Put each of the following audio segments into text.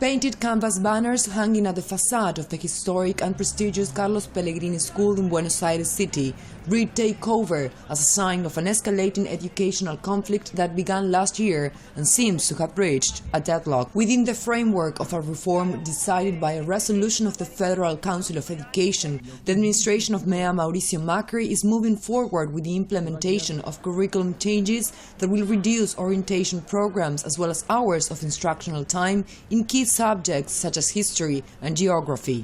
Painted canvas banners hanging at the façade of the historic and prestigious Carlos Pellegrini School in Buenos Aires city read takeover as a sign of an escalating educational conflict that began last year and seems to have reached a deadlock. Within the framework of a reform decided by a resolution of the Federal Council of Education, the administration of Mayor Mauricio Macri is moving forward with the implementation of curriculum changes that will reduce orientation programs as well as hours of instructional time in key subjects such as history and geography.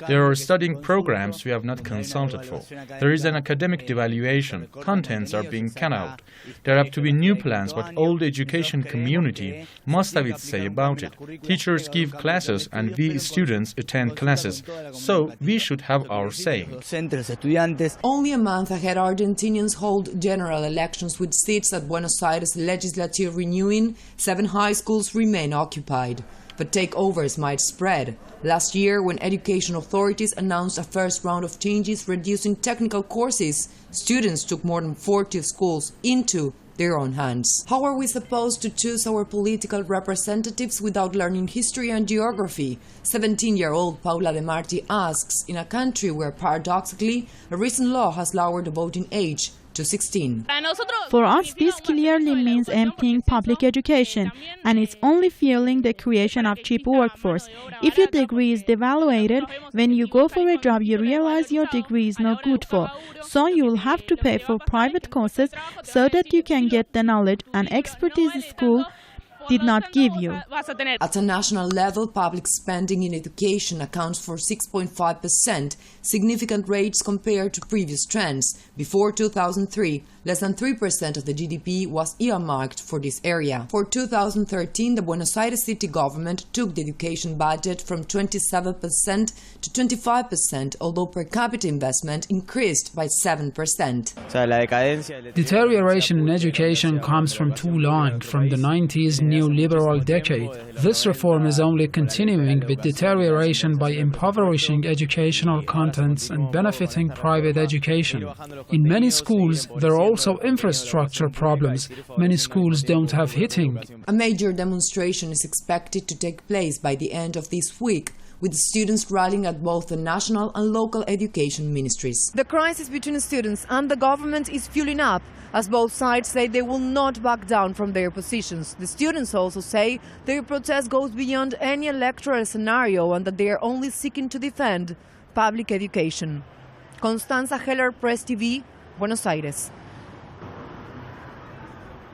There are studying programs we have not consulted for. There is an academic devaluation. Contents are being cut out. There have to be new plans, but all the education community must have its say about it. Teachers give classes and we students attend classes, so we should have our say. Only a month ahead, Argentinians hold general elections with seats at Buenos Aires legislature renewing. 7 high schools remain occupied. But takeovers might spread. Last year, when education authorities announced a first round of changes reducing technical courses, students took more than 40 schools into their own hands. How are we supposed to choose our political representatives without learning history and geography? 17-year-old Paula de Marti asks, in a country where, paradoxically, a recent law has lowered the voting age to 16. For us, this clearly means emptying public education, and it's only fueling the creation of cheap workforce. If your degree is devaluated, when you go for a job, you realize your degree is not good for. So you will have to pay for private courses so that you can get the knowledge and expertise school did not give you. At a national level, public spending in education accounts for 6.5%, significant rates compared to previous trends. Before 2003, less than 3% of the GDP was earmarked for this area. For 2013, the Buenos Aires city government took the education budget from 27% to 25%, although per capita investment increased by 7%. Deterioration in education comes from too long, from the 90s neoliberal decade. This reform is only continuing with deterioration by impoverishing educational contents and benefiting private education. In many schools, there are also infrastructure problems. Many schools don't have heating. A major demonstration is expected to take place by the end of this week, with students rallying at both the national and local education ministries. The crisis between students and the government is fueling up, as both sides say they will not back down from their positions. The students also say their protest goes beyond any electoral scenario and that they are only seeking to defend public education. Constanza Heller, Press TV, Buenos Aires.